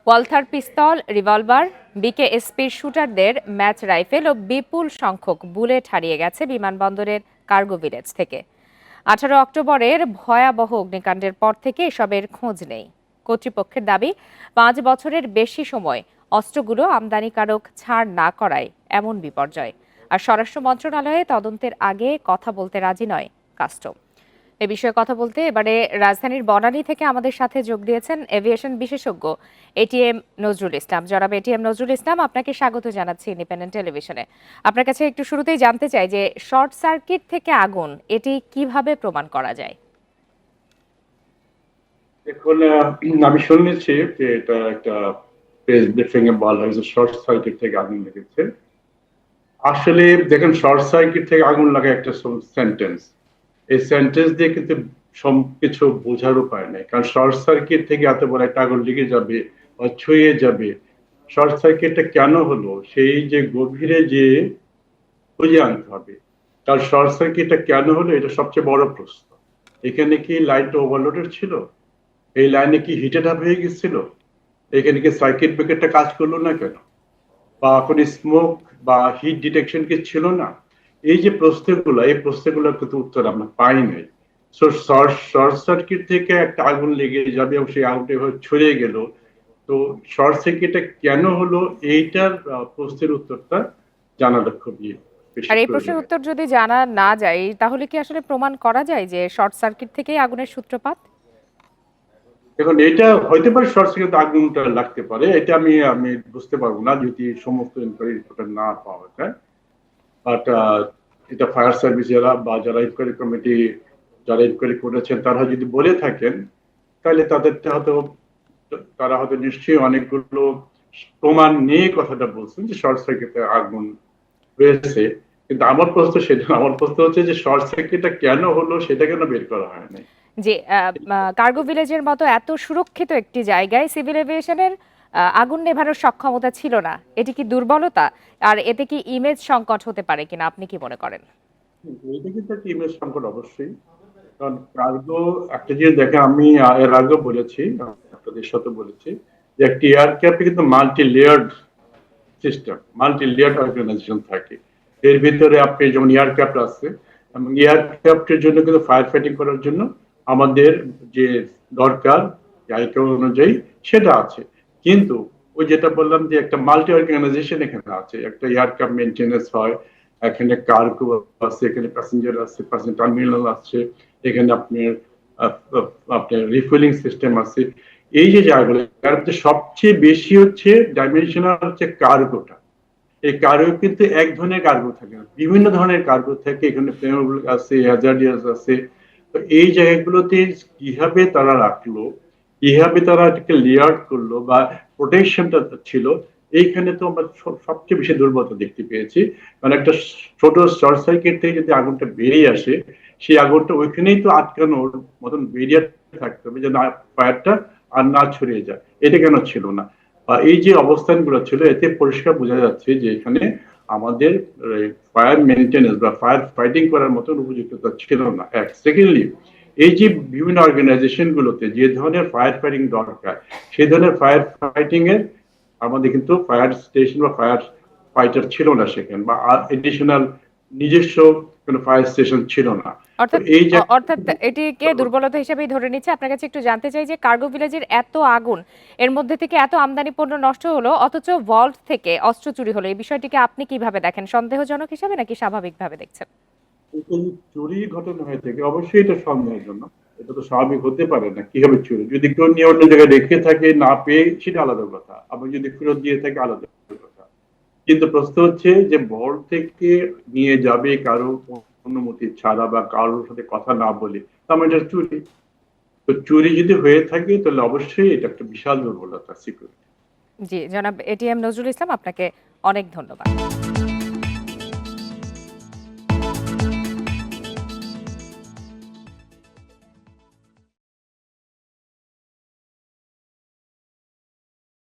Walther পিস্তল, revolver, বিকেএসপির শুটারদের match rifle ও বিপুল সংখ্যক bullet হারিয়ে গেছে বিমানবন্দরের কার্গো ভিলেজ থেকে। 18 অক্টোবরের ভয়াবহ অগ্নিকাণ্ডের পর থেকে এসবের খোঁজ নেই। কর্তৃপক্ষের দাবি, 5 বছরের বেশি সময় অস্ত্রগুলো আমদানিকারক ছাড় না করায় এমন বিপর্যয়। আর স্বরাষ্ট্র মন্ত্রণালয়ে তদন্তের আগে কথা বলতে রাজি নয় কাস্টম। এ বিষয়ে কথা বলতে এবারে রাজধানীর বনানী থেকে আমাদের সাথে যোগ দিয়েছেন এভিয়েশন বিশেষজ্ঞ এটিএম নজরুল ইসলাম। জনাব এটিএম নজরুল ইসলাম, আপনাকে স্বাগত জানাচ্ছি ইন্ডিপেন্ডেন্ট টেলিভিশনে। আপনার কাছে একটু শুরুতেই জানতে চাই যে শর্ট সার্কিট থেকে আগুন এটি কিভাবে প্রমাণ করা যায়? দেখুন, আমি শুনেছি যে এটা একটা প্রেস ব্রিফিং এ বলা হয়েছে শর্ট সার্কিট থেকে আগুন লেগেছে। আসলে দেখেন, শর্ট সার্কিট থেকে আগুন লাগা একটা সেন্টেন্স। এই সেন্টেন্স দিয়ে কিন্তু সবকিছু বোঝার উপায় নেই, কারণ শর্ট সার্কিট থেকে এত বড় একটা আগুন লেগে যাবে বা ছুঁয়ে যাবে। শর্ট সার্কিটটা কেন হলো সেই যে গভীরে যে খুঁজে আনতে হবে। কারণ শর্ট সার্কিটটা কেন হলো এটা সবচেয়ে বড় প্রশ্ন। এখানে কি লাইনটা ওভারলোডেড ছিল? এই লাইনে কি হিটেড আপ হয়ে গেছিল? এখানে কি সার্কিট ব্রেকারটা কাজ করলো না কেন? বা কোনো স্মোক বা হিট ডিটেকশন কি ছিল না? এই যে প্রশ্নগুলো, এই প্রশ্নগুলোর কিন্তু উত্তর আমরা পাই নাই। শর্ট সার্কিট থেকে একটা আগুন লেগে যাবে এবং সেই আগুনটা এভাবে ছড়িয়ে গেল। তো শর্ট সার্কিটটা কেন হলো এইটার প্রশ্নের উত্তরটা জানাটা খুবই বেশি আর এই প্রশ্নের প্রয়োজনীয়। উত্তর যদি জানা না যায় তাহলে কি আসলে প্রমাণ করা যায় যে শর্ট সার্কিট থেকেই আগুনের সূত্রপাত? দেখুন, এটা হইতে পারে শর্ট সার্কিট আগুনটা লাগতে পারে, এটা আমি আমি বুঝতে পারবো না যদি সমস্ত ইনকোয়ারি রিপোর্ট না পাওয়া যায়। বাট এটা ফায়ার সার্ভিস যারা বা যারা ইনকোয়ারি কমিটি যারা ইনকোয়ারি করেছেন তারা যদি বলে থাকেন তাহলে তাদেরটা হয়তো তারা হয়তো নিশ্চয়ই অনেকগুলো প্রমাণ নিয়ে কথাটা বলছেন যে শর্ট সার্কিটে আগুন হয়েছে। কিন্তু আমার প্রশ্ন সেটা, আমার প্রশ্ন হচ্ছে যে শর্ট সার্কিটটা কেন হলো সেটা কেন বের করা হয় নাই। যে কার্গো ভিলেজের মতো এত সুরক্ষিত একটি জায়গায় সিভিল এভিয়েশনের আগুন নেভানোর সক্ষমতা ছিল না, এটি কি দুর্বলতা? আর এতে কি ইমেজ সংকট হতে পারে কিনা আপনি কি মনে করেন? এটা কিন্তু একটা ইমেজ সংকট অবশ্যই। কারণ কার্গো একটা জিনিস দেখে, আমি এর আগেও বলেছি, আপনাদের সাথে বলেছি যে একটি এয়ারক্রাফটে কিন্তু multi layered system, multi layered organisation থাকে। এর ভিতরে আপনি যেমন এয়ারক্রাফট আছে এবং এয়ারক্রাফটের জন্য কিন্তু ফায়ার ফাইটিং করার জন্য আমাদের যে দরকার আইকিউ অনুযায়ী সেটা আছে। কিন্তু ওই যেটা বললাম যে একটা মাল্টি অর্গানাইজেশন এখানে আছে, একটা এয়ারক্রাফট মেনটেন্যান্স হয়, এখানে কার্গো আছে, এখানে প্যাসেঞ্জার আছে, প্যাসেঞ্জার টার্মিনাল আছে, এখানে আপনার রিফুয়েলিং সিস্টেম আছে। এই যে জায়গাগুলো, তার মধ্যে সবচেয়ে বেশি হচ্ছে ডাইমেনশনাল হচ্ছে কার্গোটা। এই কার্গো কিন্তু এক ধরনের কার্গো থাকে না, বিভিন্ন ধরনের কার্গো থাকে। এখানে ফ্লেমেবল আছে, হ্যাজার্ডিয়াস আছে। তো এই জায়গাগুলোতে কিভাবে তারা রাখলো, কিভাবে তারা এটাকে লেয়ার করলো বা প্রোটেকশনটা ছিল, এইখানে তো আমরা সবচেয়ে বেশি দুর্বলতা দেখতে পেয়েছি। মানে একটা ছোট শর্ট সার্কিট থেকে যদি আগুনটা বেরিয়ে আসে, সেই আগুনটা ওইখানেই তো আটকানোর মতন বেরিয়ে থাকতে হবে যে না, ফায়ারটা আর না ছড়িয়ে যায়। এটা কেন ছিল না? এই যে অবস্থানগুলো ছিল, এতে পরিষ্কার বোঝা যাচ্ছে যে এখানে আমাদের ফায়ার মেনটেন্যান্স বা ফায়ার ফাইটিং করার মতন উপযুক্ততা ছিল না। এক, সেকেন্ডলি, এই যে বিভিন্ন অর্গানাইজেশন গুলোতে যে ধরনের ফায়ার ফাইটিং দরকার, সেই ধরনের ফায়ার ফাইটিং এর আমাদের কিন্তু ফায়ার স্টেশন বা ফায়ার ফাইটার ছিল না সেখানে, বা এডিশনাল নিজস্ব কোনো ফায়ার স্টেশন ছিল না। তো অর্থাৎ এই যে অর্থাৎ এটিকে দুর্বলতা হিসেবেই ধরে নিচ্ছে। আপনার কাছে একটু জানতে চাই যে কার্গো ভিলেজের এত আগুন, এর মধ্যে থেকে এত আমদানি পণ্য নষ্ট হলো, অথচ ভল্ট থেকে অস্ত্র চুরি হলো, এই বিষয়টিকে আপনি কিভাবে দেখেন? সন্দেহজনক হিসাবে নাকি স্বাভাবিকভাবে দেখছেন? এই চুরি ঘটনা হয়ে থাকে, অবশ্যই এটা সন্দেহের জন্য। এটা তো স্বাভাবিক হতে পারে না। কি হবে চুরি? যদি কেউ নিয়ে অন্য জায়গায় রেখে থাকে না পেয়ে, সেটা আলাদা কথা। আবার যদি ফেরত দিয়ে থাকে, আলাদা কথা। কিন্তু প্রশ্ন হচ্ছে যে ভোর থেকে নিয়ে যাবে কারো অনুমতি ছাড়া বা কারোর সাথে কথা না বলে, তার মানে এটা চুরি। তো চুরি যদি হয়ে থাকে তাহলে অবশ্যই এটা একটা বিশাল দুর্বলতা সিকিউরিটি। জি, জনাব এটিএম নজরুল ইসলাম, আপনাকে অনেক ধন্যবাদ।